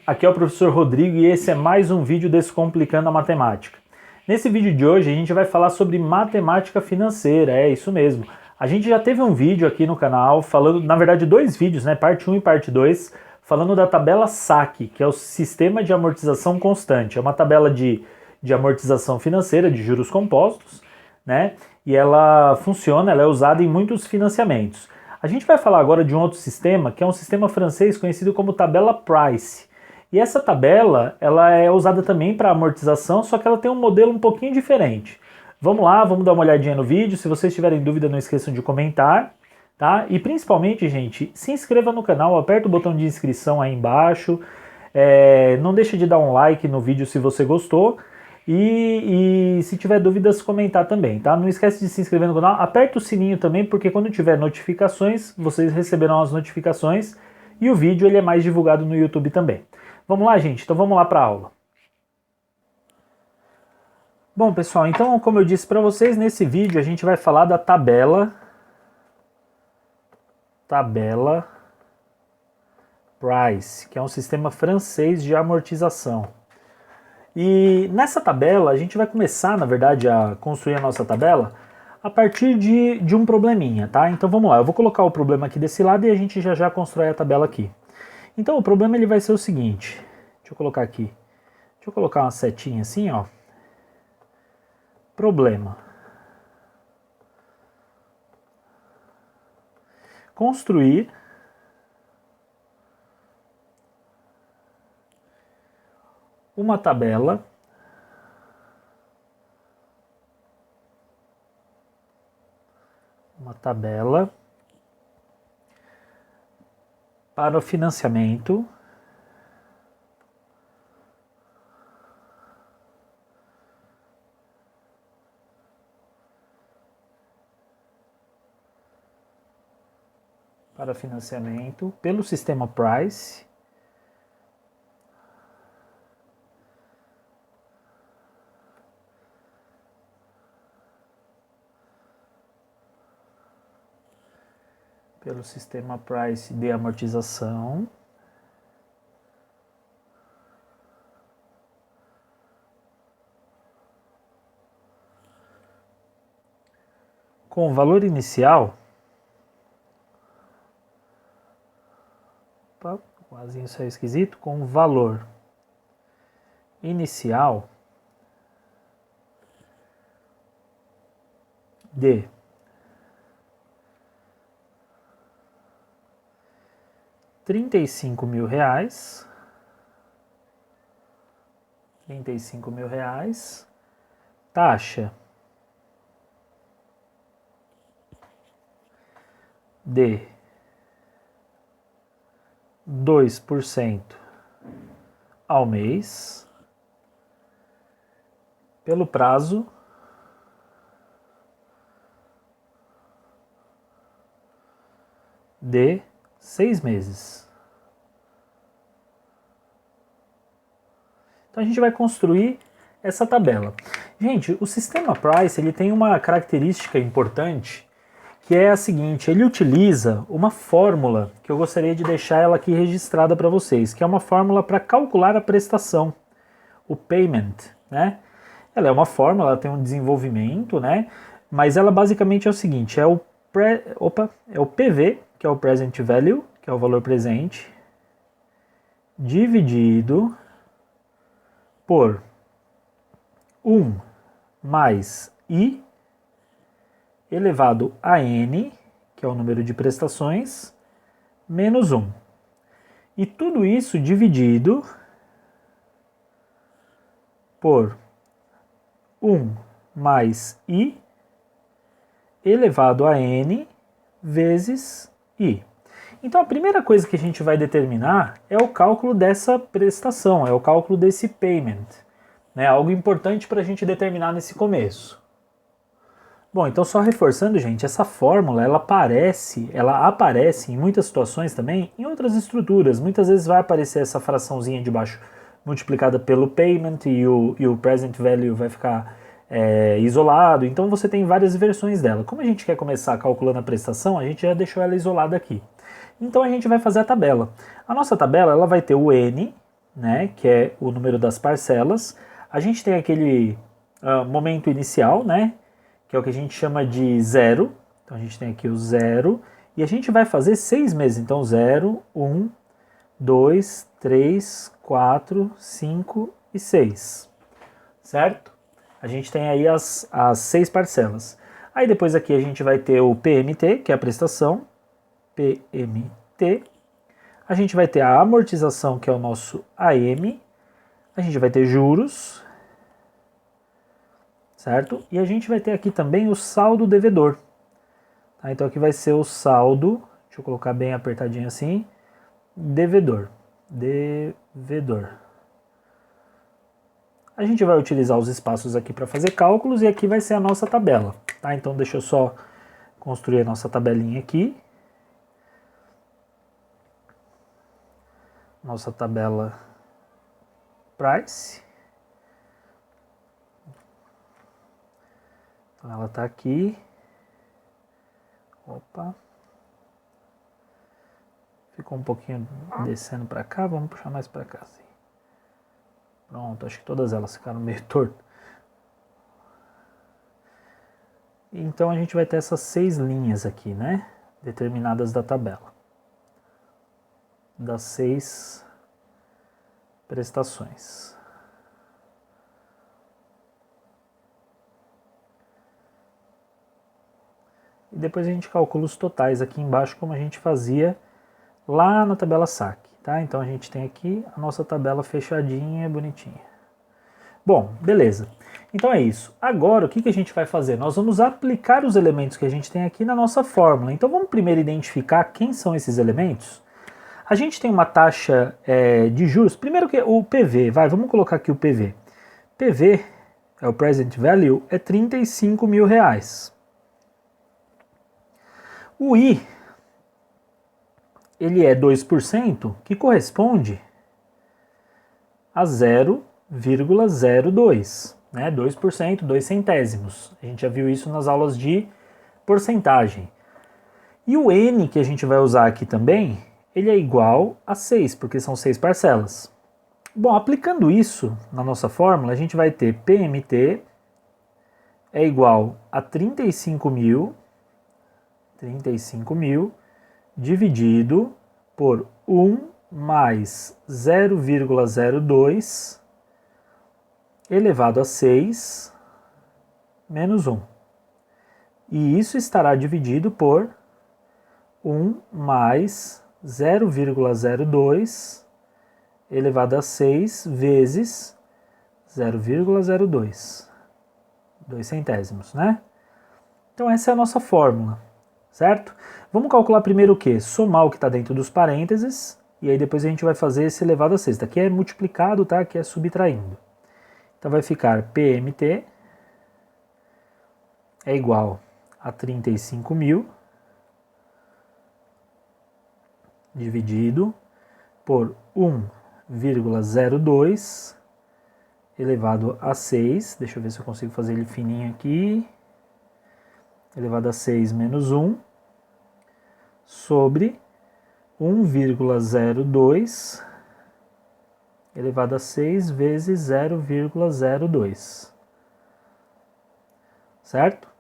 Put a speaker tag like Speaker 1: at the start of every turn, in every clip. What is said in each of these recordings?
Speaker 1: Aqui é o professor Rodrigo e esse é mais um vídeo Descomplicando a Matemática. Nesse vídeo de hoje a gente vai falar sobre matemática financeira, é isso mesmo. A gente já teve um vídeo aqui no canal falando, na verdade dois vídeos, né, parte 1 e parte 2, falando da tabela SAC, que é o Sistema de Amortização Constante. É uma tabela de amortização financeira de juros compostos, né, e ela funciona, ela é usada em muitos financiamentos. A gente vai falar agora de um outro sistema, que é um sistema francês conhecido como tabela Price. E essa tabela, ela é usada também para amortização, só que ela tem um modelo um pouquinho diferente. Vamos lá, vamos dar uma olhadinha no vídeo. Se vocês tiverem dúvida, não esqueçam de comentar, tá? E principalmente, gente, se inscreva no canal, aperta o botão de inscrição aí embaixo. Não deixe de dar um like no vídeo se você gostou. E se tiver dúvidas, comentar também, tá? Não esquece de se inscrever no canal, aperta o sininho também, porque quando tiver notificações, vocês receberão as notificações e o vídeo ele é mais divulgado no YouTube também. Vamos lá, gente? Então vamos lá para a aula. Bom, pessoal, então como eu disse para vocês, nesse vídeo a gente vai falar da tabela Price, que é um sistema francês de amortização. E nessa tabela, a gente vai começar, na verdade, a construir a nossa tabela a partir de um probleminha, tá? Então vamos lá, eu vou colocar o problema aqui desse lado e a gente já constrói a tabela aqui. Então o problema ele vai ser o seguinte, deixa eu colocar aqui, deixa eu colocar uma setinha assim, ó. Problema. Construir uma tabela para o financiamento pelo sistema Price de amortização com valor inicial, quase isso é esquisito, com valor inicial de R$35.000, taxa de 2% ao mês, pelo prazo de 6 meses. Então a gente vai construir essa tabela. Gente, o sistema Price ele tem uma característica importante, que é a seguinte, ele utiliza uma fórmula que eu gostaria de deixar ela aqui registrada para vocês, que é uma fórmula para calcular a prestação, o payment, né? Ela é uma fórmula, ela tem um desenvolvimento, né? Mas ela basicamente é o seguinte, é o PV, que é o present value, que é o valor presente, dividido por 1 mais I elevado a N, que é o número de prestações, menos 1. E tudo isso dividido por 1 mais I elevado a N vezes I. Então a primeira coisa que a gente vai determinar é o cálculo dessa prestação, é o cálculo desse payment, né? Algo importante para a gente determinar nesse começo. Bom, então só reforçando, gente, essa fórmula ela aparece em muitas situações também em outras estruturas. Muitas vezes vai aparecer essa fraçãozinha de baixo multiplicada pelo payment e o present value vai ficar isolado. Então você tem várias versões dela. Como a gente quer começar calculando a prestação, a gente já deixou ela isolada aqui. Então a gente vai fazer a tabela. A nossa tabela ela vai ter o N, né, que é o número das parcelas. A gente tem aquele momento inicial, né, que é o que a gente chama de zero. Então a gente tem aqui o zero e a gente vai fazer 6 meses. Então 0, 1, 2, 3, 4, 5 e 6, certo? A gente tem aí as 6 parcelas. Aí depois aqui a gente vai ter o PMT, que é a prestação, PMT. A gente vai ter a amortização, que é o nosso AM. A gente vai ter juros, certo? E a gente vai ter aqui também o saldo devedor. Tá? Então aqui vai ser o saldo, deixa eu colocar bem apertadinho assim, devedor. A gente vai utilizar os espaços aqui para fazer cálculos e aqui vai ser a nossa tabela. Tá? Então deixa eu só construir a nossa tabelinha aqui. Nossa tabela price. Então ela está aqui. Opa. Ficou um pouquinho descendo para cá, vamos puxar mais para cá. Assim. Pronto, acho que todas elas ficaram meio tortas. Então a gente vai ter essas 6 linhas aqui, né? Determinadas da tabela. Das 6 prestações. E depois a gente calcula os totais aqui embaixo, como a gente fazia lá na tabela saque, tá? Então a gente tem aqui a nossa tabela fechadinha, bonitinha. Bom, beleza. Então é isso. Agora o que a gente vai fazer? Nós vamos aplicar os elementos que a gente tem aqui na nossa fórmula. Então vamos primeiro identificar quem são esses elementos. A gente tem uma taxa de juros, primeiro que o PV, vamos colocar aqui o PV. PV, é o Present Value, é R$35 mil. O I, ele é 2%, que corresponde a 0,02, né? 2%, 2 centésimos. A gente já viu isso nas aulas de porcentagem. E o N que a gente vai usar aqui também, ele é igual a 6, porque são 6 parcelas. Bom, aplicando isso na nossa fórmula, a gente vai ter PMT é igual a 35 mil dividido por 1 mais 0,02 elevado a 6 menos 1. E isso estará dividido por 1 mais 0,02 elevado a 6 vezes 0,02. 2 centésimos, né? Então essa é a nossa fórmula, certo? Vamos calcular primeiro o quê? Somar o que está dentro dos parênteses, e aí depois a gente vai fazer esse elevado a 6. Aqui é multiplicado, tá? Aqui é subtraindo. Então vai ficar PMT é igual a 35 mil dividido por 1,02 elevado a 6. Deixa eu ver se eu consigo fazer ele fininho aqui. Elevado a 6 menos 1 sobre 1,02 elevado a 6 vezes 0,02. Certo?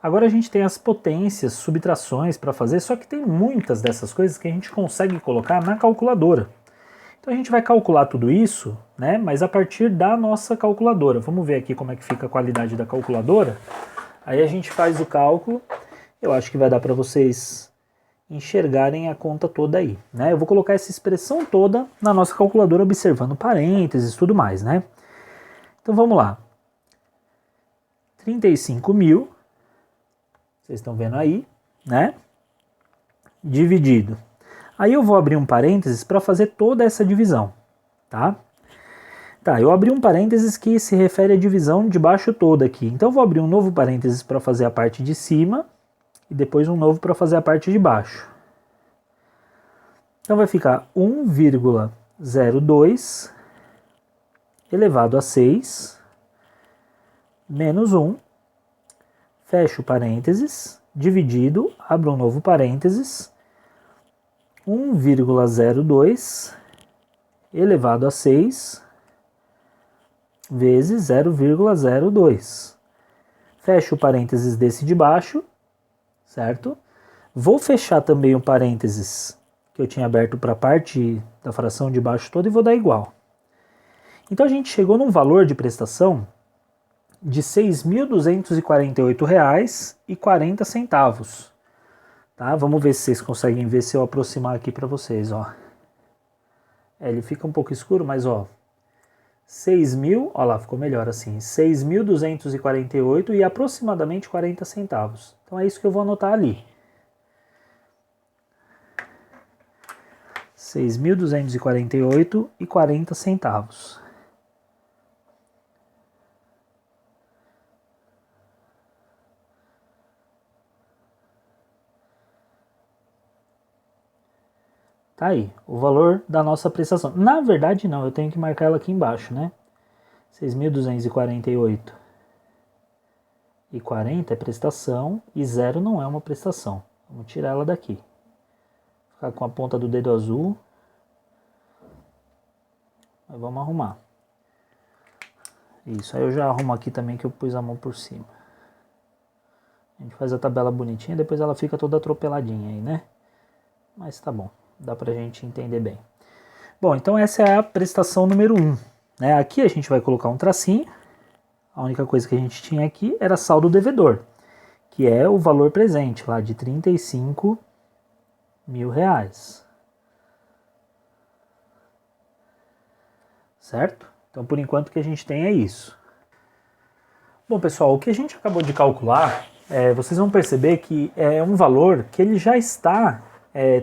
Speaker 1: Agora a gente tem as potências, subtrações para fazer, só que tem muitas dessas coisas que a gente consegue colocar na calculadora. Então a gente vai calcular tudo isso, né, mas a partir da nossa calculadora. Vamos ver aqui como é que fica a qualidade da calculadora. Aí a gente faz o cálculo, eu acho que vai dar para vocês enxergarem a conta toda aí, né? Eu vou colocar essa expressão toda na nossa calculadora, observando parênteses e tudo mais, né? Então vamos lá. 35 mil, vocês estão vendo aí, né? Dividido. Aí eu vou abrir um parênteses para fazer toda essa divisão, tá? Tá, eu abri um parênteses que se refere à divisão de baixo toda aqui. Então eu vou abrir um novo parênteses para fazer a parte de cima e depois um novo para fazer a parte de baixo. Então vai ficar 1,02 elevado a 6 menos 1, fecho parênteses, dividido, abro um novo parênteses, 1,02 elevado a 6 vezes 0,02. Fecho o parênteses desse de baixo, certo? Vou fechar também o parênteses que eu tinha aberto para a parte da fração de baixo toda e vou dar igual. Então a gente chegou num valor de prestação de R$ 6.248,40. Tá? Vamos ver se vocês conseguem ver se eu aproximar aqui para vocês, ó. Ele fica um pouco escuro, mas ó, 6.000, ó lá, ficou melhor assim, 6.248 e aproximadamente 40 centavos. Então é isso que eu vou anotar ali. 6.248,40. Tá aí, o valor da nossa prestação. Na verdade não, eu tenho que marcar ela aqui embaixo, né? 6.248,40 é prestação e 0 não é uma prestação. Vamos tirar ela daqui. Ficar com a ponta do dedo azul. Mas vamos arrumar. Isso, aí eu já arrumo aqui também que eu pus a mão por cima. A gente faz a tabela bonitinha, depois ela fica toda atropeladinha aí, né? Mas tá bom, dá pra gente entender bem. Bom, então essa é a prestação número 1. Né? Aqui a gente vai colocar um tracinho. A única coisa que a gente tinha aqui era saldo devedor, que é o valor presente lá de R$35.000. Certo? Então, por enquanto, o que a gente tem é isso. Bom, pessoal, o que a gente acabou de calcular, vocês vão perceber que é um valor que ele já está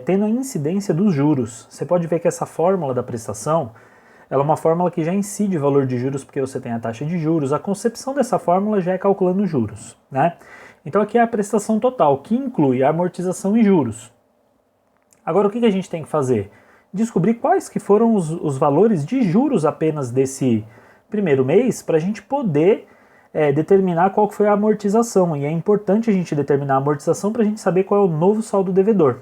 Speaker 1: tendo a incidência dos juros. Você pode ver que essa fórmula da prestação, ela é uma fórmula que já incide o valor de juros porque você tem a taxa de juros. A concepção dessa fórmula já é calculando os juros, né? Então aqui é a prestação total, que inclui a amortização e juros. Agora o que a gente tem que fazer? Descobrir quais que foram os valores de juros apenas desse primeiro mês para a gente poder determinar qual que foi a amortização. E é importante a gente determinar a amortização para a gente saber qual é o novo saldo devedor.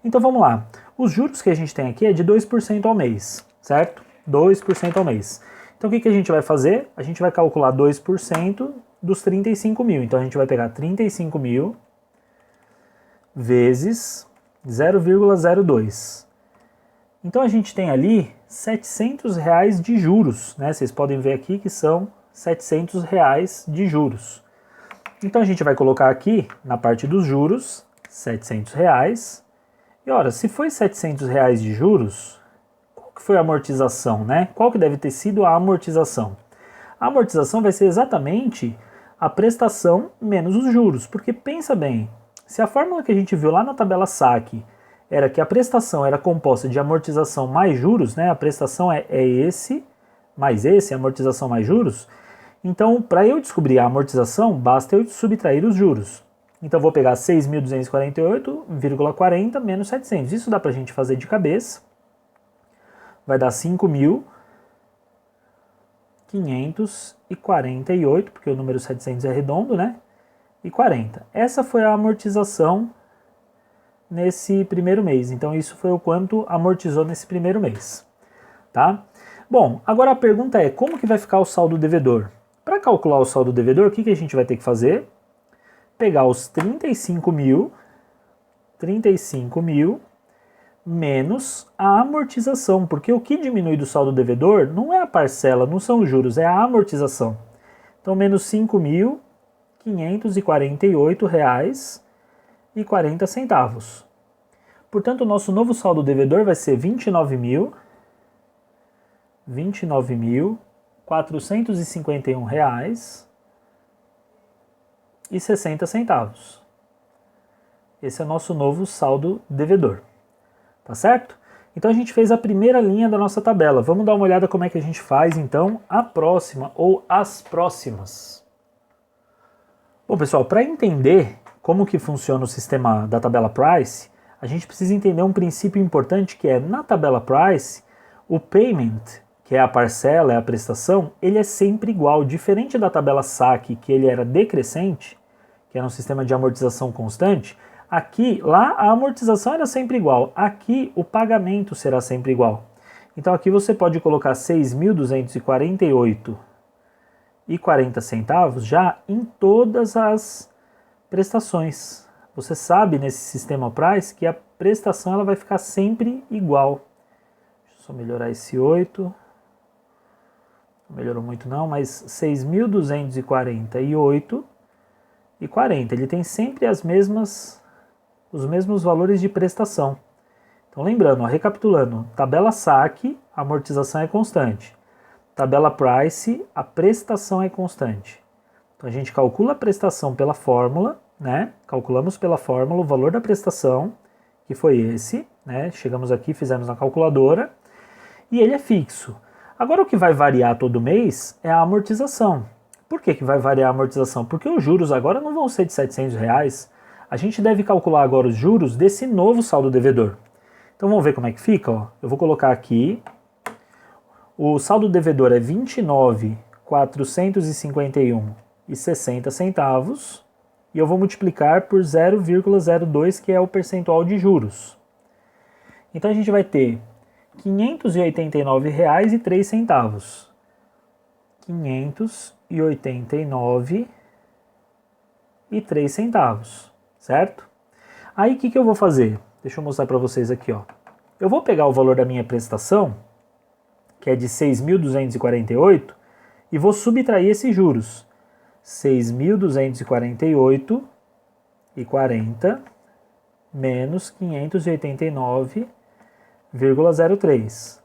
Speaker 1: Então vamos lá. Os juros que a gente tem aqui é de 2% ao mês, certo? 2% ao mês. Então o que a gente vai fazer? A gente vai calcular 2% dos 35.000. Então a gente vai pegar 35.000 vezes 0,02. Então a gente tem ali R$700 de juros, né? Vocês podem ver aqui que são R$700 de juros. Então a gente vai colocar aqui na parte dos juros R$700. E ora, se foi R$700 de juros, qual que foi a amortização, né? Qual que deve ter sido a amortização? A amortização vai ser exatamente a prestação menos os juros, porque pensa bem, se a fórmula que a gente viu lá na tabela saque era que a prestação era composta de amortização mais juros, né? A prestação é esse, mais esse, amortização mais juros. Então, para eu descobrir a amortização, basta eu subtrair os juros. Então, vou pegar 6.248,40 menos 700. Isso dá para a gente fazer de cabeça. Vai dar 5.548, porque o número 700 é redondo, né? E 40. Essa foi a amortização nesse primeiro mês. Então, isso foi o quanto amortizou nesse primeiro mês. Tá? Bom, agora a pergunta é, como que vai ficar o saldo devedor? Para calcular o saldo devedor, o que a gente vai ter que fazer? Pegar os 35.000 menos a amortização, porque o que diminui do saldo devedor não é a parcela, não são os juros, é a amortização. Então, menos R$5.548,40. Portanto, o nosso novo saldo devedor vai ser R$29.451,60. Esse é o nosso novo saldo devedor. Tá certo? Então a gente fez a primeira linha da nossa tabela. Vamos dar uma olhada como é que a gente faz, então, a próxima ou as próximas. Bom, pessoal, para entender como que funciona o sistema da tabela Price, a gente precisa entender um princípio importante que é, na tabela Price, o payment, que é a parcela, é a prestação, ele é sempre igual. Diferente da tabela saque, que ele era decrescente, que era um sistema de amortização constante, aqui, lá a amortização era sempre igual, aqui o pagamento será sempre igual. Então aqui você pode colocar 6.248,40 já em todas as prestações. Você sabe nesse sistema Price que a prestação ela vai ficar sempre igual. Deixa eu só melhorar esse 8. Não melhorou muito não, mas 6.248,40. Ele tem sempre os mesmos valores de prestação. Então lembrando, ó, recapitulando, tabela saque, a amortização é constante. Tabela price, a prestação é constante. Então a gente calcula a prestação pela fórmula, né? Calculamos pela fórmula o valor da prestação, que foi esse, né? Chegamos aqui, fizemos na calculadora, e ele é fixo. Agora o que vai variar todo mês é a amortização. Por que vai variar a amortização? Porque os juros agora não vão ser de R$700. A gente deve calcular agora os juros desse novo saldo devedor. Então vamos ver como é que fica, ó. Eu vou colocar aqui, o saldo devedor é R$29.451,60 e eu vou multiplicar por 0,02, que é o percentual de juros. Então a gente vai ter R$589,03. R$589,03, certo? Aí o que eu vou fazer? Deixa eu mostrar para vocês aqui, ó. Eu vou pegar o valor da minha prestação, que é de 6.248, e vou subtrair esses juros. 6.248,40 menos 589,03.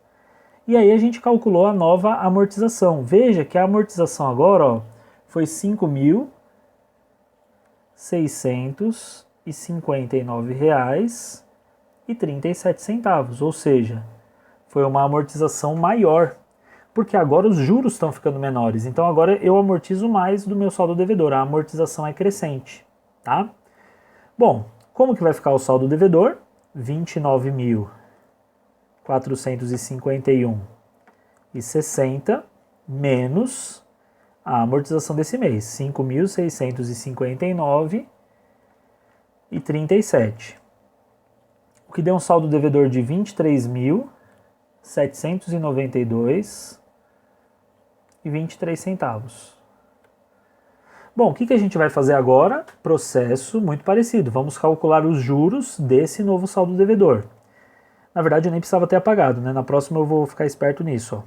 Speaker 1: E aí a gente calculou a nova amortização. Veja que a amortização agora, ó, foi R$5.659,37, ou seja, foi uma amortização maior, porque agora os juros estão ficando menores. Então agora eu amortizo mais do meu saldo devedor, a amortização é crescente, tá? Bom, como que vai ficar o saldo devedor? R$29.451,60 menos a amortização desse mês, R$5.659,37. O que deu um saldo devedor de R$23.792,23. Bom, o que a gente vai fazer agora? Processo muito parecido. Vamos calcular os juros desse novo saldo devedor. Na verdade, eu nem precisava ter apagado, né? Na próxima eu vou ficar esperto nisso, ó.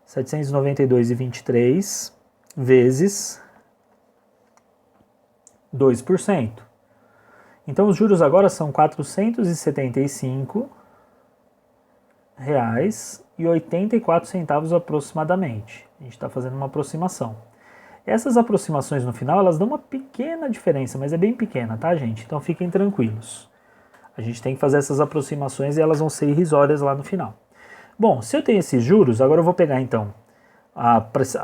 Speaker 1: 792,23 vezes 2%. Então os juros agora são R$475,84 aproximadamente. A gente está fazendo uma aproximação. Essas aproximações no final, elas dão uma pequena diferença, mas é bem pequena, tá, gente? Então fiquem tranquilos. A gente tem que fazer essas aproximações e elas vão ser irrisórias lá no final. Bom, se eu tenho esses juros, agora eu vou pegar então a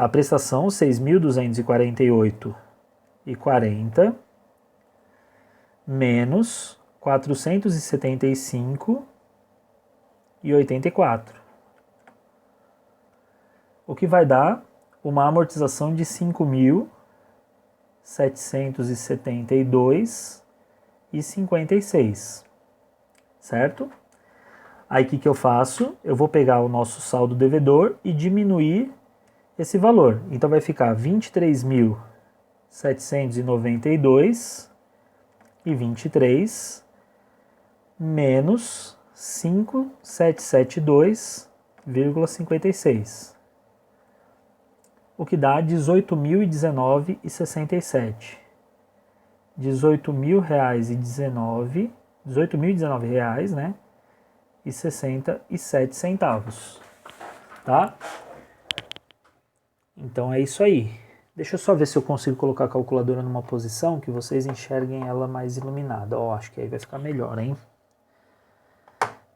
Speaker 1: prestação 6.248,40 menos 475,84. O que vai dar uma amortização de 5.772,56, certo? Aí o que eu faço? Eu vou pegar o nosso saldo devedor e diminuir esse valor. Então vai ficar 23.792,23 menos 5.772,56. O que dá R$18.019,67. R$18.019, né? E 67 centavos, tá? Então é isso aí. Deixa eu só ver se eu consigo colocar a calculadora numa posição que vocês enxerguem ela mais iluminada. Ó, acho que aí vai ficar melhor, hein?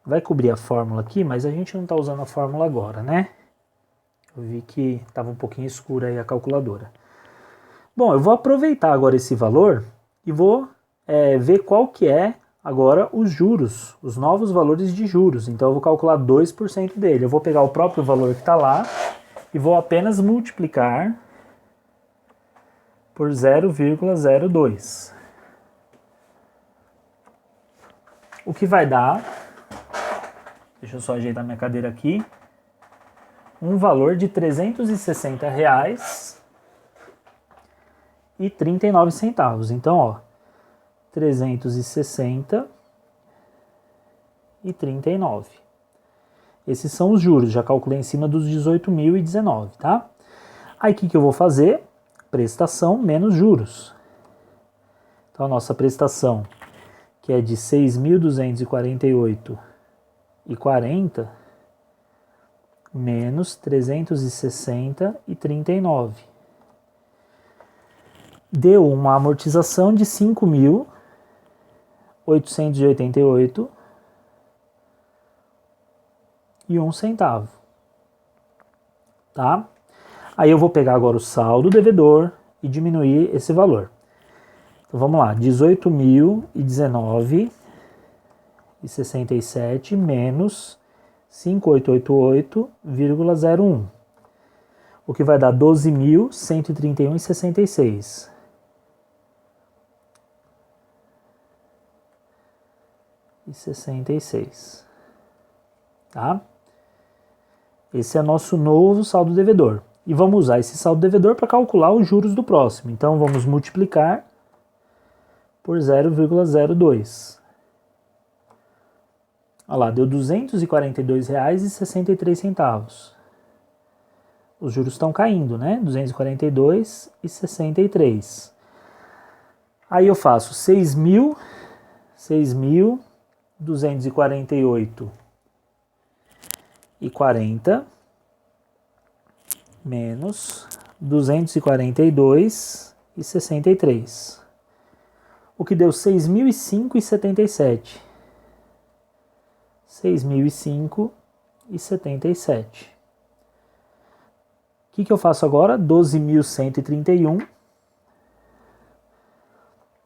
Speaker 1: Vai cobrir a fórmula aqui, mas a gente não está usando a fórmula agora, né? Eu vi que estava um pouquinho escura aí a calculadora. Bom, eu vou aproveitar agora esse valor e vou ver qual que é agora os juros, os novos valores de juros. Então eu vou calcular 2% dele. Eu vou pegar o próprio valor que está lá e vou apenas multiplicar por 0,02. O que vai dar, deixa eu só ajeitar minha cadeira aqui, um valor de R$ 360,39. Então, ó, 360,39. Esses são os juros, já calculei em cima dos 18.019, tá? Aí o que eu vou fazer? Prestação menos juros. Então a nossa prestação, que é de 6.248,40 menos 360,39. Deu uma amortização de 5.888,01, tá? Aí eu vou pegar agora o saldo devedor e diminuir esse valor. Então vamos lá, 18.019,67 menos 5.888,01, o que vai dar 12.131,66. Tá? Esse é nosso novo saldo devedor. E vamos usar esse saldo devedor para calcular os juros do próximo. Então vamos multiplicar por 0,02. Olha lá, deu R$ 242,63. Os juros estão caindo, né? 242,63. Aí eu faço 6.248,40 menos 242,63. O que deu 6.005,77. 6.005,77. O que eu faço agora? 12.131.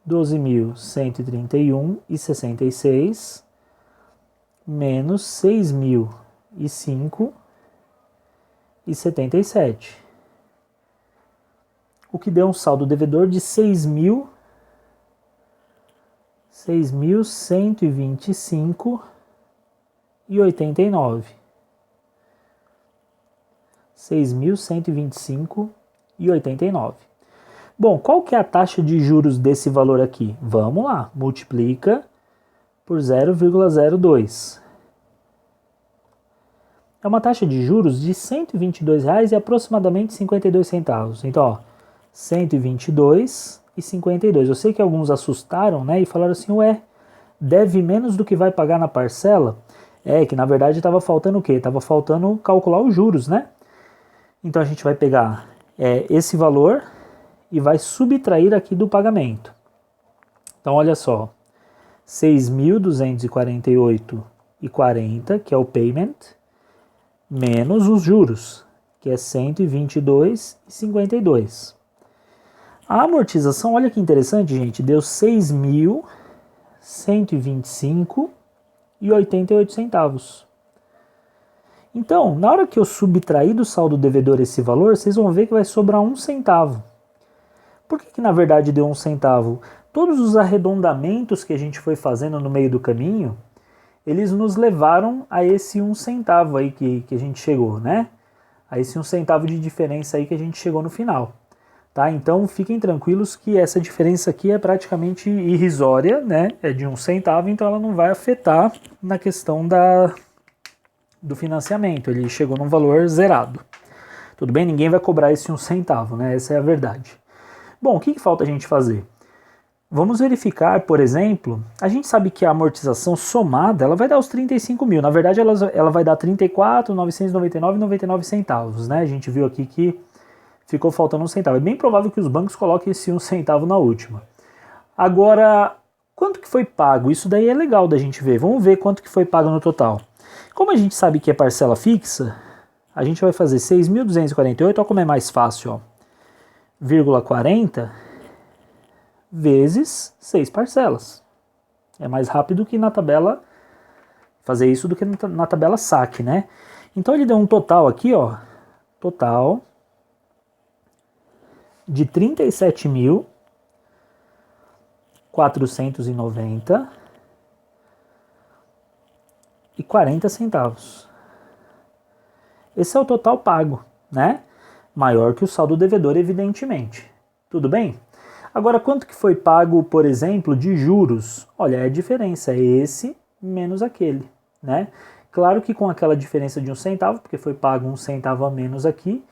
Speaker 1: 12.131,66 menos 6.005,77. O que deu um saldo devedor de 6.125,89. 6.125,89. Bom, qual que é a taxa de juros desse valor aqui? Vamos lá, multiplica por 0,02. É uma taxa de juros de R$ 122,00 e aproximadamente 52 centavos. Então, ó, 122,52. Eu sei que alguns assustaram, né, e falaram assim, ué, deve menos do que vai pagar na parcela? É, que na verdade estava faltando o quê? Estava faltando calcular os juros, né? Então a gente vai pegar esse valor e vai subtrair aqui do pagamento. Então olha só, 6.248,40, que é o payment, menos os juros, que é 122,52. A amortização, olha que interessante, gente, deu 6.125,88. Então, na hora que eu subtrair do saldo devedor esse valor, vocês vão ver que vai sobrar 1 centavo. Por que na verdade deu 1 centavo? Todos os arredondamentos que a gente foi fazendo no meio do caminho, eles nos levaram a esse 1 centavo aí que a gente chegou, né? A esse 1 centavo de diferença aí que a gente chegou no final. Tá? Então fiquem tranquilos que essa diferença aqui é praticamente irrisória, né? É de 1 centavo, então ela não vai afetar na questão do financiamento. Ele chegou num valor zerado. Tudo bem? Ninguém vai cobrar esse 1 centavo, né? Essa é a verdade. Bom, o que falta a gente fazer? Vamos verificar, por exemplo, a gente sabe que a amortização somada, ela vai dar os 35 mil. Na verdade, ela vai dar 34.999,99 centavos, né? A gente viu aqui que ficou faltando 1 centavo. É bem provável que os bancos coloquem esse 1 centavo na última. Agora, quanto que foi pago? Isso daí é legal da gente ver. Vamos ver quanto que foi pago no total. Como a gente sabe que é parcela fixa, a gente vai fazer 6.248, olha como é mais fácil, ó. 0,40 vezes 6 parcelas. É mais rápido que na tabela, fazer isso do que na tabela saque, né? Então ele deu um total aqui, ó, total de 37.490,40 centavos. Esse é o total pago, né? Maior que o saldo devedor, evidentemente. Tudo bem? Agora, quanto que foi pago, por exemplo, de juros? Olha, é a diferença, é esse menos aquele, né? Claro que com aquela diferença de 1 centavo, porque foi pago 1 centavo a menos aqui,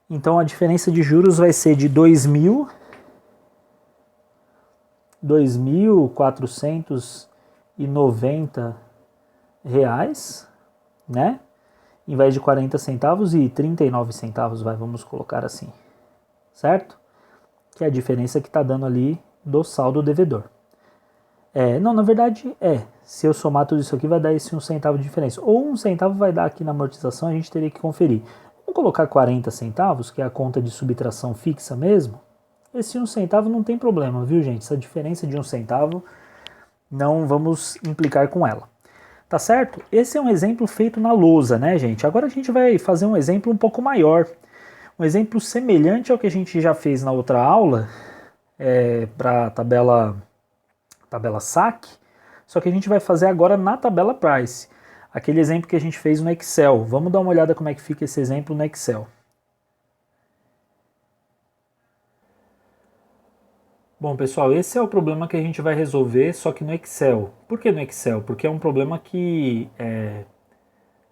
Speaker 1: então a diferença de juros vai ser de R$2.490, né? Em vez de 40 centavos e 39 centavos, vamos colocar assim, certo? Que é a diferença que está dando ali do saldo devedor. Não, na verdade se eu somar tudo isso aqui vai dar esse 1 centavo de diferença. Ou 1 centavo vai dar aqui na amortização, a gente teria que conferir. Vamos colocar 40 centavos, que é a conta de subtração fixa mesmo. Esse 1 centavo não tem problema, viu gente? Essa diferença de 1 centavo não vamos implicar com ela. Tá certo? Esse é um exemplo feito na lousa, né, gente? Agora a gente vai fazer um exemplo um pouco maior. Um exemplo semelhante ao que a gente já fez na outra aula, para a tabela saque, só que a gente vai fazer agora na tabela price. Aquele exemplo que a gente fez no Excel. Vamos dar uma olhada como é que fica esse exemplo no Excel. Bom, pessoal, esse é o problema que a gente vai resolver, só que no Excel. Por que no Excel? Porque é um problema que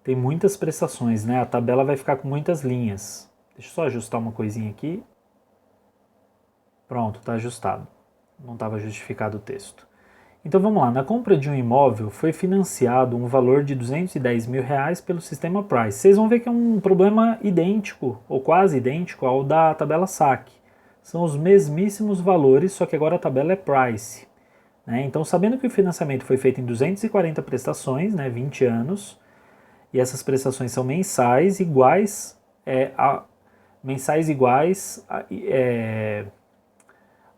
Speaker 1: tem muitas prestações, né? A tabela vai ficar com muitas linhas. Deixa eu só ajustar uma coisinha aqui. Pronto, está ajustado. Não estava justificado o texto. Então vamos lá, na compra de um imóvel foi financiado um valor de R$210 mil pelo sistema Price. Vocês vão ver que é um problema idêntico, ou quase idêntico ao da tabela saque. São os mesmíssimos valores, só que agora a tabela é Price. Né? Então, sabendo que o financiamento foi feito em 240 prestações, né, 20 anos, e essas prestações são mensais iguais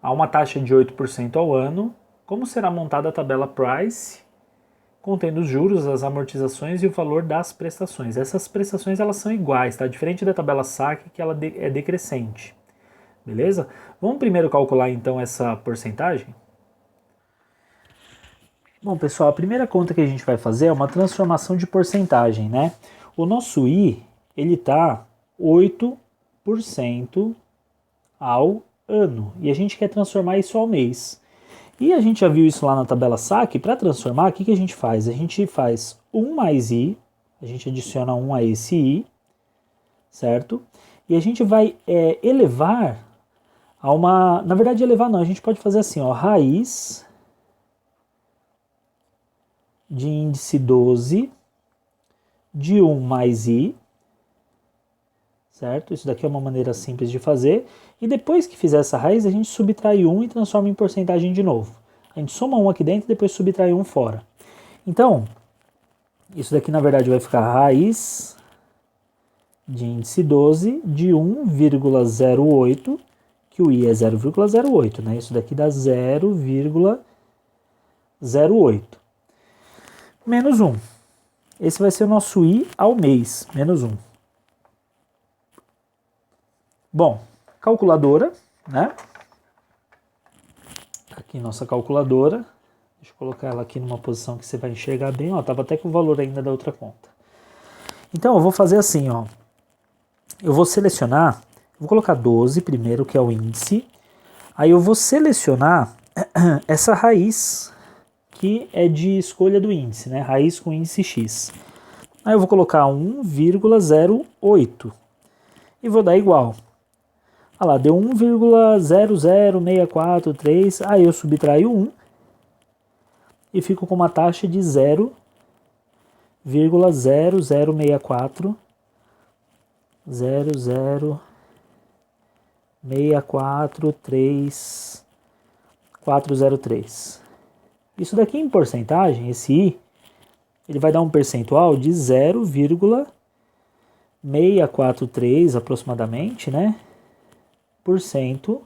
Speaker 1: a uma taxa de 8% ao ano, como será montada a tabela Price, contendo os juros, as amortizações e o valor das prestações. Essas prestações elas são iguais, tá? Diferente da tabela saque, que ela é decrescente. Beleza? Vamos primeiro calcular então essa porcentagem? Bom, pessoal, a primeira conta que a gente vai fazer é uma transformação de porcentagem, né? O nosso I, ele tá 8% ao ano, e a gente quer transformar isso ao mês. E a gente já viu isso lá na tabela saque. Para transformar, o que a gente faz? A gente faz 1 mais I, a gente adiciona 1 a esse I, certo? E a gente vai elevar a uma... Na verdade, elevar não, a gente pode fazer assim, ó, raiz de índice 12 de 1 mais I, certo? Isso daqui é uma maneira simples de fazer. E depois que fizer essa raiz, a gente subtrai 1 e transforma em porcentagem de novo. A gente soma 1 aqui dentro e depois subtrai 1 fora. Então, isso daqui na verdade vai ficar raiz de índice 12 de 1,08, que o I é 0,08, né? Isso daqui dá 0,08. Menos 1. Esse vai ser o nosso I ao mês, menos 1. Bom, calculadora, né? Aqui nossa calculadora. Deixa eu colocar ela aqui numa posição que você vai enxergar bem. Ó, tava até com o valor ainda da outra conta. Então eu vou fazer assim, ó. Eu vou selecionar, vou colocar 12 primeiro, que é o índice. Aí eu vou selecionar essa raiz, que é de escolha do índice, né? Raiz com índice X. Aí eu vou colocar 1,08 e vou dar igual. Olha lá, deu 1,00643, aí eu subtraio 1 e fico com uma taxa de 0,0064 00643 Isso daqui em porcentagem, esse I, ele vai dar um percentual de 0,643 aproximadamente, né? %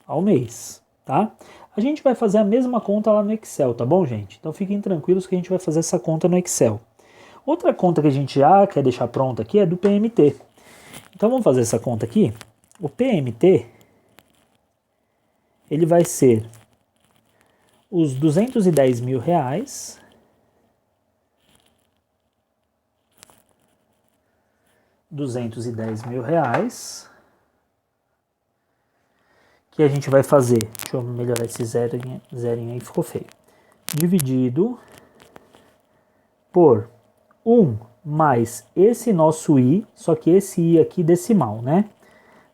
Speaker 1: ao mês, tá? A gente vai fazer a mesma conta lá no Excel, tá bom, gente? Então fiquem tranquilos que a gente vai fazer essa conta no Excel. Outra conta que a gente já quer deixar pronta aqui é do PMT. Então vamos fazer essa conta aqui. O PMT, ele vai ser os R$210 mil R$210.000, que a gente vai fazer, deixa eu melhorar esse zerinho aí, ficou feio, dividido por 1 mais esse nosso i, só que esse i aqui decimal, né?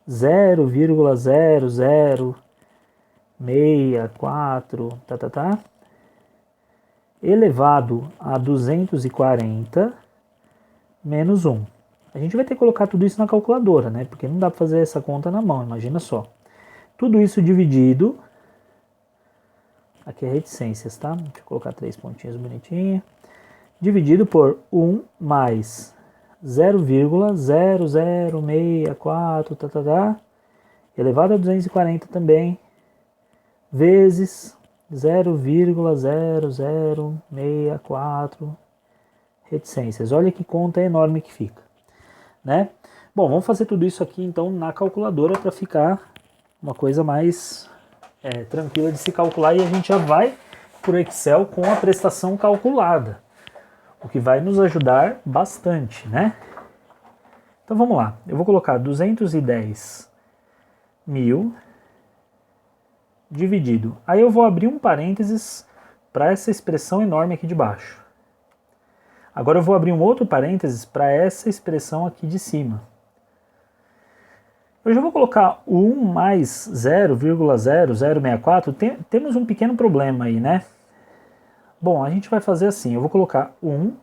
Speaker 1: 0,0064, elevado a 240 menos 1. A gente vai ter que colocar tudo isso na calculadora, né? Porque não dá para fazer essa conta na mão, imagina só. Tudo isso dividido, aqui é reticências, tá? Deixa eu colocar 3 pontinhos bonitinhos. Dividido por 1 mais 0,0064, elevado a 240 também, vezes 0,0064 reticências. Olha que conta enorme que fica, né? Bom, vamos fazer tudo isso aqui então na calculadora para ficar uma coisa mais tranquila de se calcular, e a gente já vai para o Excel com a prestação calculada, o que vai nos ajudar bastante, né? Então vamos lá, eu vou colocar 210.000 dividido. Aí eu vou abrir um parênteses para essa expressão enorme aqui de baixo. Agora eu vou abrir um outro parênteses para essa expressão aqui de cima. Eu já vou colocar 1 mais 0,0064. Temos um pequeno problema aí, né? Bom, a gente vai fazer assim, eu vou colocar 1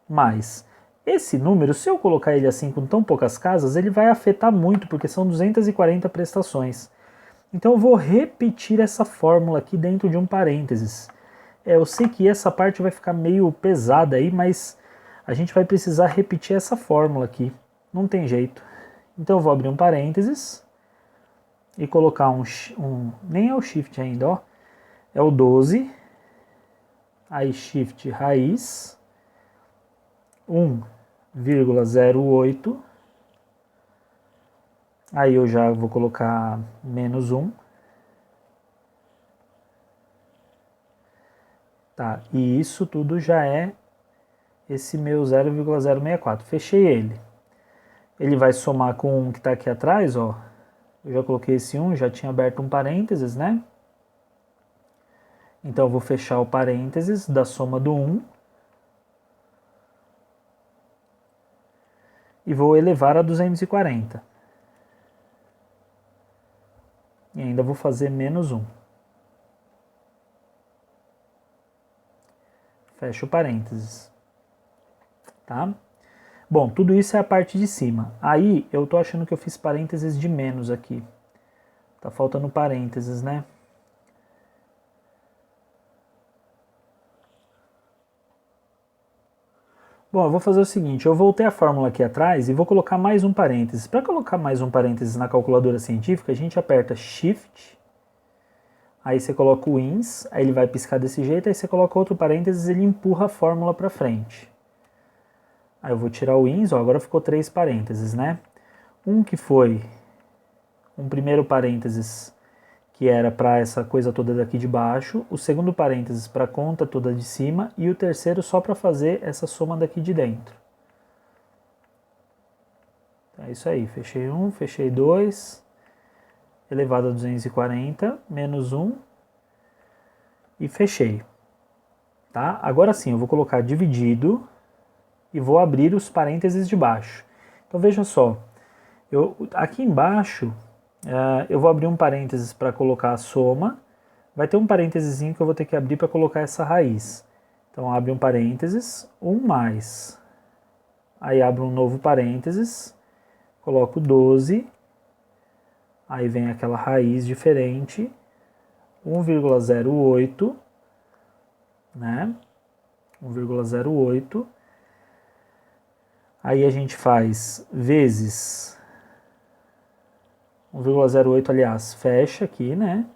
Speaker 1: mais. Esse número, se eu colocar ele assim com tão poucas casas, ele vai afetar muito, porque são 240 prestações. Então eu vou repetir essa fórmula aqui dentro de um parênteses. Eu sei que essa parte vai ficar meio pesada aí, mas a gente vai precisar repetir essa fórmula aqui. Não tem jeito. Então eu vou abrir um parênteses e colocar nem é o shift ainda, ó. É o 12. Aí shift raiz 1,08. Aí eu já vou colocar menos 1. Tá, e isso tudo já é esse meu 0,064. Fechei ele. Ele vai somar com um que está aqui atrás, ó. Eu já coloquei esse 1, já tinha aberto um parênteses, né? Então eu vou fechar o parênteses da soma do 1. E vou elevar a 240. E ainda vou fazer menos 1. Fecho o parênteses. Tá? Bom, tudo isso é a parte de cima. Aí eu tô achando que eu fiz parênteses de menos aqui. Tá faltando parênteses, né? Bom, eu vou fazer o seguinte, eu voltei a fórmula aqui atrás e vou colocar mais um parênteses. Para colocar mais um parênteses na calculadora científica, a gente aperta Shift, aí você coloca o INS, aí ele vai piscar desse jeito, aí você coloca outro parênteses e ele empurra a fórmula para frente. Aí eu vou tirar o INS, ó, agora ficou 3 parênteses, né? Um que foi um primeiro parênteses que era para essa coisa toda daqui de baixo, o segundo parênteses para a conta toda de cima e o terceiro só para fazer essa soma daqui de dentro. É isso aí, fechei 1, fechei 2, elevado a 240, menos 1 e fechei. Tá? Agora sim, eu vou colocar dividido e vou abrir os parênteses de baixo. Então veja só, aqui embaixo eu vou abrir um parênteses para colocar a soma, vai ter um parênteses que eu vou ter que abrir para colocar essa raiz. Então abre um parênteses, 1 mais, aí abro um novo parênteses, coloco 12, aí vem aquela raiz diferente, 1,08, né? 1,08. Aí a gente faz vezes 1,08, aliás, fecha aqui, né?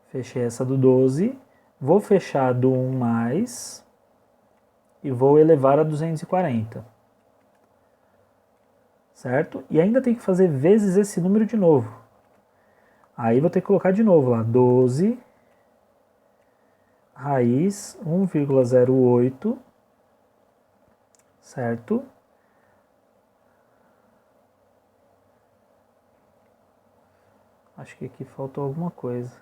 Speaker 1: Fechei essa do 12. Vou fechar do 1 mais e vou elevar a 240. Certo? E ainda tem que fazer vezes esse número de novo. Aí vou ter que colocar de novo lá, 12 raiz 1,08, certo? Acho que aqui faltou alguma coisa.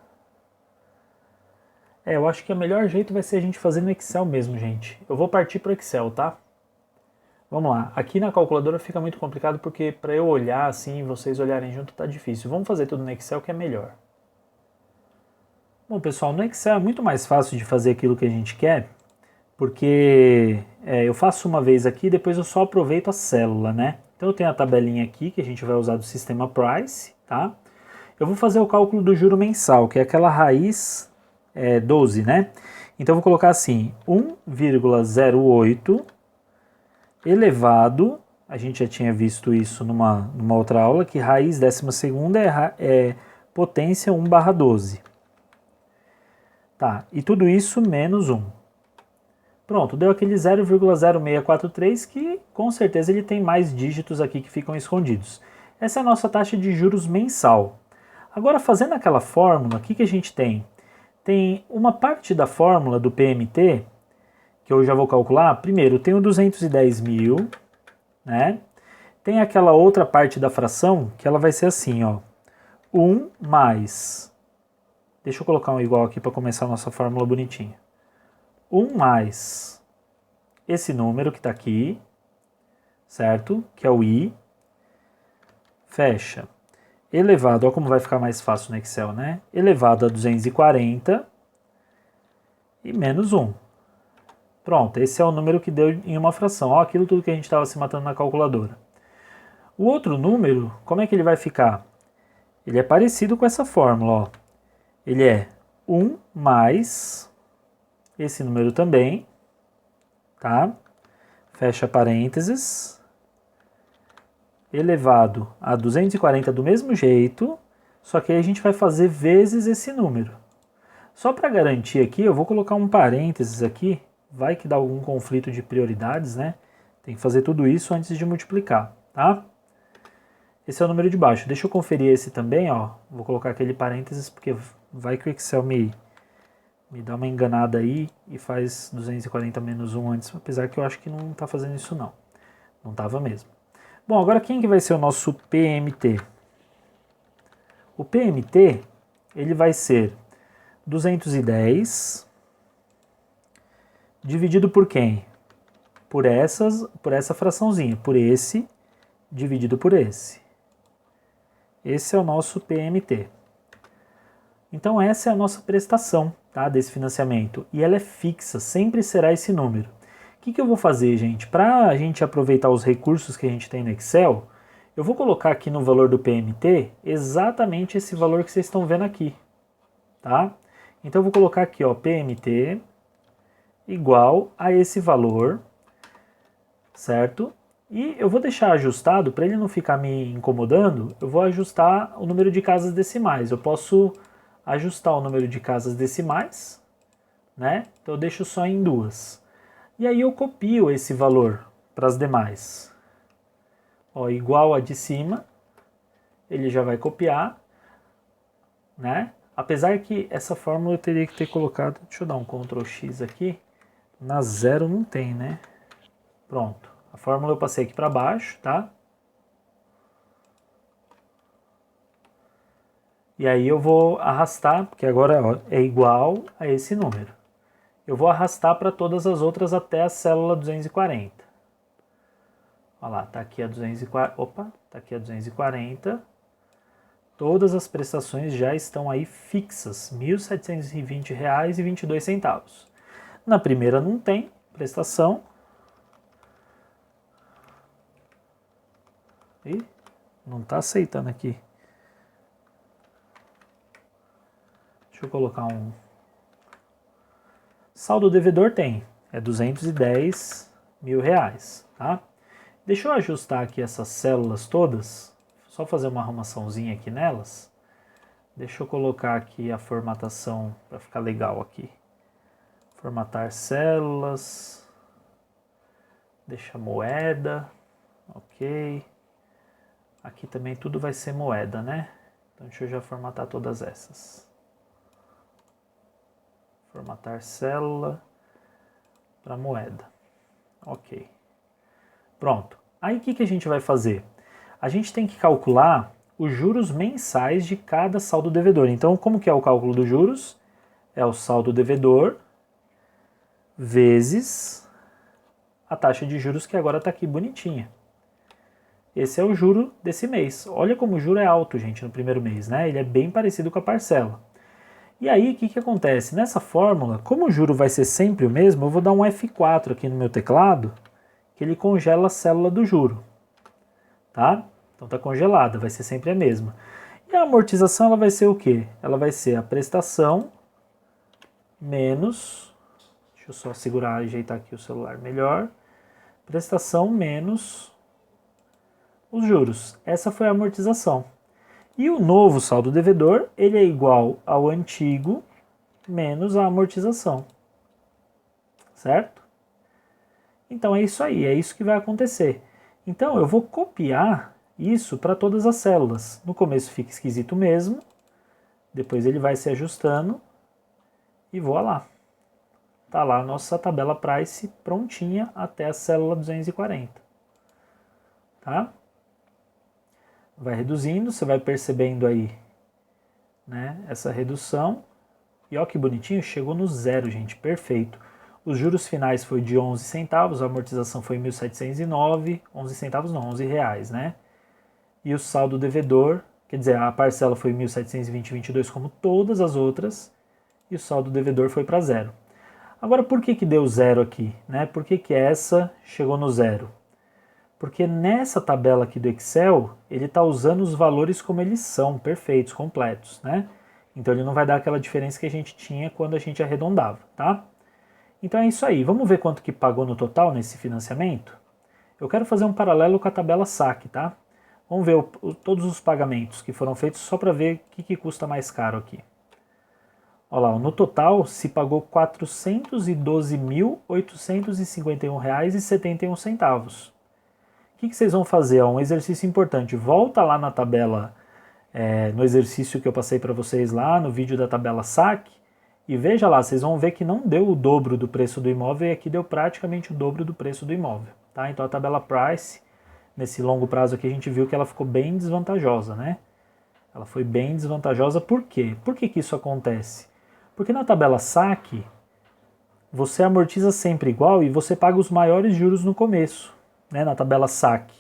Speaker 1: Eu acho que o melhor jeito vai ser a gente fazer no Excel mesmo, gente. Eu vou partir para o Excel, tá? Vamos lá. Aqui na calculadora fica muito complicado porque para eu olhar assim e vocês olharem junto tá difícil. Vamos fazer tudo no Excel que é melhor. Bom, pessoal, no Excel é muito mais fácil de fazer aquilo que a gente quer, porque eu faço uma vez aqui e depois eu só aproveito a célula, né? Então eu tenho a tabelinha aqui que a gente vai usar do sistema Price, tá? Eu vou fazer o cálculo do juro mensal, que é aquela raiz 12, né? Então eu vou colocar assim, 1,08 elevado, a gente já tinha visto isso numa outra aula, que raiz 12ª é potência 1/12. Tá, e tudo isso menos 1. Pronto, deu aquele 0,0643 que com certeza ele tem mais dígitos aqui que ficam escondidos. Essa é a nossa taxa de juros mensal. Agora, fazendo aquela fórmula, o que a gente tem? Tem uma parte da fórmula do PMT, que eu já vou calcular. Primeiro, tem o 210 mil, né? Tem aquela outra parte da fração, que ela vai ser assim, ó. 1 mais... Deixa eu colocar um igual aqui para começar a nossa fórmula bonitinha. 1 mais esse número que está aqui, certo? Que é o I. Fecha. Elevado, olha como vai ficar mais fácil no Excel, né? Elevado a 240 e menos 1. Pronto, esse é o número que deu em uma fração. Ó, aquilo tudo que a gente estava se matando na calculadora. O outro número, como é que ele vai ficar? Ele é parecido com essa fórmula, ó. Ele é 1 mais esse número também, tá? Fecha parênteses. Elevado a 240 do mesmo jeito, só que aí a gente vai fazer vezes esse número. Só para garantir aqui, eu vou colocar um parênteses aqui, vai que dá algum conflito de prioridades, né? Tem que fazer tudo isso antes de multiplicar, tá? Esse é o número de baixo. Deixa eu conferir esse também, ó. Vou colocar aquele parênteses porque vai que o Excel me dá uma enganada aí e faz 240 menos 1 antes, apesar que eu acho que não está fazendo isso não. Não estava mesmo. Bom, agora quem que vai ser o nosso PMT? O PMT, ele vai ser 210 dividido por quem? Por essa fraçãozinha, por esse dividido por esse. Esse é o nosso PMT. Então essa é a nossa prestação, tá, desse financiamento. E ela é fixa, sempre será esse número. O que eu vou fazer, gente? Para a gente aproveitar os recursos que a gente tem no Excel, eu vou colocar aqui no valor do PMT exatamente esse valor que vocês estão vendo aqui. Tá? Então eu vou colocar aqui, ó, PMT igual a esse valor, certo? E eu vou deixar ajustado, para ele não ficar me incomodando, eu vou ajustar o número de casas decimais. Eu posso ajustar o número de casas decimais, né? Então eu deixo só em 2. E aí eu copio esse valor para as demais. Ó, igual a de cima, ele já vai copiar, né? Apesar que essa fórmula eu teria que ter colocado, deixa eu dar um Ctrl X aqui, na 0 não tem, né? Pronto, a fórmula eu passei aqui para baixo, tá? E aí eu vou arrastar, porque agora ó, é igual a esse número. Eu vou arrastar para todas as outras até a célula 240. Olha lá, tá aqui a 240. Opa, tá aqui a 240. Todas as prestações já estão aí fixas, R$ 1.720,22. Na primeira não tem prestação. Ih, não está aceitando aqui. Deixa eu colocar um... Saldo devedor tem, é R$ 210 mil, tá? Deixa eu ajustar aqui essas células todas, só fazer uma arrumaçãozinha aqui nelas. Deixa eu colocar aqui a formatação para ficar legal aqui. Formatar células, deixa moeda, ok. Aqui também tudo vai ser moeda, né? Então deixa eu já formatar todas essas. Formatar célula para moeda. Ok. Pronto. Aí o que a gente vai fazer? A gente tem que calcular os juros mensais de cada saldo devedor. Então, como que é o cálculo dos juros? É o saldo devedor vezes a taxa de juros que agora está aqui bonitinha. Esse é o juro desse mês. Olha como o juro é alto, gente, no primeiro mês, né? Ele é bem parecido com a parcela. E aí, o que acontece? Nessa fórmula, como o juro vai ser sempre o mesmo, eu vou dar um F4 aqui no meu teclado, que ele congela a célula do juro. Tá? Então está congelada, vai ser sempre a mesma. E a amortização ela vai ser o quê? Ela vai ser a prestação menos... Deixa eu só segurar e ajeitar aqui o celular melhor. Prestação menos os juros. Essa foi a amortização. E o novo saldo devedor, ele é igual ao antigo menos a amortização. Certo? Então é isso aí, é isso que vai acontecer. Então eu vou copiar isso para todas as células. No começo fica esquisito mesmo, depois ele vai se ajustando e voa lá. Tá lá a nossa tabela price prontinha até a célula 240. Tá? Vai reduzindo, você vai percebendo aí, né, essa redução. E ó que bonitinho, chegou no zero, gente, perfeito. Os juros finais foi de 11 centavos, a amortização foi 1.709, 11 centavos não, 11 reais, né? E o saldo devedor, quer dizer, a parcela foi 1.720,22 como todas as outras, e o saldo devedor foi para zero. Agora, por que deu zero aqui? Né? Por que essa chegou no zero? Porque nessa tabela aqui do Excel, ele está usando os valores como eles são, perfeitos, completos, né? Então ele não vai dar aquela diferença que a gente tinha quando a gente arredondava, tá? Então é isso aí. Vamos ver quanto que pagou no total nesse financiamento? Eu quero fazer um paralelo com a tabela SAC, tá? Vamos ver todos os pagamentos que foram feitos só para ver o que custa mais caro aqui. Olha lá, no total se pagou R$ 412.851,71. O que vocês vão fazer? Um exercício importante. Volta lá na tabela, no exercício que eu passei para vocês lá, no vídeo da tabela SAC, e veja lá, vocês vão ver que não deu o dobro do preço do imóvel e aqui deu praticamente o dobro do preço do imóvel. Tá? Então a tabela Price, nesse longo prazo aqui, a gente viu que ela ficou bem desvantajosa, né? Ela foi bem desvantajosa, por quê? Por que isso acontece? Porque na tabela SAC, você amortiza sempre igual e você paga os maiores juros no começo, né, na tabela SAC.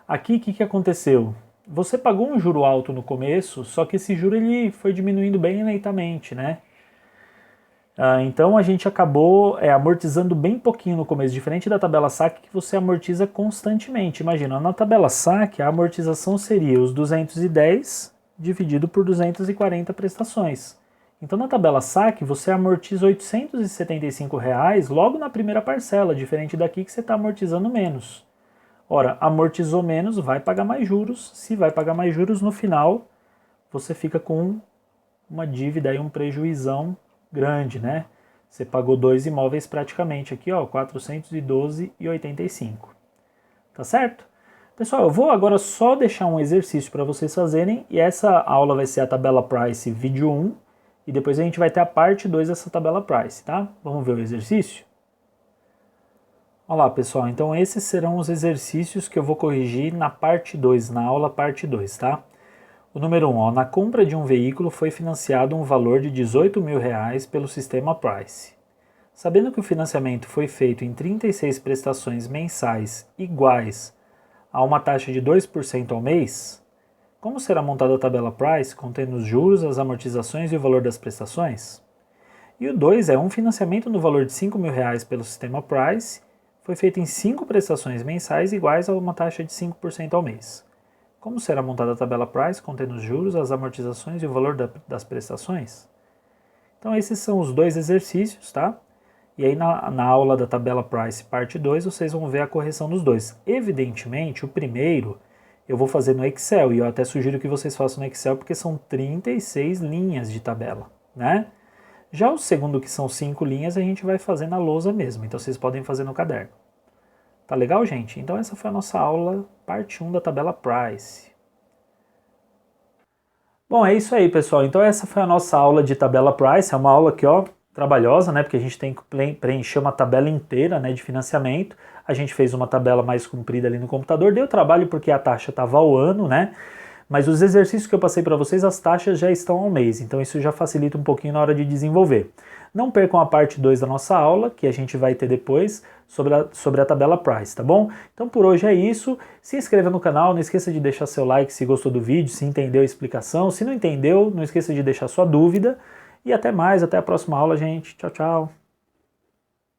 Speaker 1: Aqui, o que aconteceu? Você pagou um juro alto no começo, só que esse juro ele foi diminuindo bem lentamente, né? Então a gente acabou amortizando bem pouquinho no começo, diferente da tabela SAC que você amortiza constantemente. Imagina, na tabela SAC a amortização seria os 210 dividido por 240 prestações. Então na tabela SAC você amortiza R$ 875 logo na primeira parcela, diferente daqui que você está amortizando menos. Ora, amortizou menos, vai pagar mais juros. Se vai pagar mais juros, no final você fica com uma dívida, aí, um prejuizão grande, né? Você pagou 2 imóveis praticamente aqui, ó, 412,85. Tá certo? Pessoal, eu vou agora só deixar um exercício para vocês fazerem, e essa aula vai ser a tabela Price vídeo 1, e depois a gente vai ter a parte 2 dessa tabela Price, tá? Vamos ver o exercício? Olá, pessoal, então esses serão os exercícios que eu vou corrigir na parte 2, na aula parte 2, tá? O número 1, ó, na compra de um veículo foi financiado um valor de R$ 18.000 pelo sistema Price. Sabendo que o financiamento foi feito em 36 prestações mensais iguais a uma taxa de 2% ao mês, como será montada a tabela Price contendo os juros, as amortizações e o valor das prestações? E o 2 é um financiamento no valor de R$ 5.000 pelo sistema Price, foi feito em 5 prestações mensais iguais a uma taxa de 5% ao mês. Como será montada a tabela Price contendo os juros, as amortizações e o valor das prestações? Então esses são os dois exercícios, tá? E aí na aula da tabela Price parte 2 vocês vão ver a correção dos dois. Evidentemente, o primeiro eu vou fazer no Excel, e eu até sugiro que vocês façam no Excel porque são 36 linhas de tabela, né? Já o segundo, que são 5 linhas, a gente vai fazer na lousa mesmo, então vocês podem fazer no caderno. Tá legal, gente? Então essa foi a nossa aula, parte 1 da tabela Price. Bom, é isso aí, pessoal. Então essa foi a nossa aula de tabela Price, é uma aula que, ó, trabalhosa, né, porque a gente tem que preencher uma tabela inteira, né, de financiamento. A gente fez uma tabela mais comprida ali no computador, deu trabalho porque a taxa estava ao ano, né, mas os exercícios que eu passei para vocês, as taxas já estão ao mês, então isso já facilita um pouquinho na hora de desenvolver. Não percam a parte 2 da nossa aula, que a gente vai ter depois, sobre a tabela Price, tá bom? Então por hoje é isso, se inscreva no canal, não esqueça de deixar seu like se gostou do vídeo, se entendeu a explicação, se não entendeu, não esqueça de deixar sua dúvida, e até mais, até a próxima aula, gente. Tchau, tchau!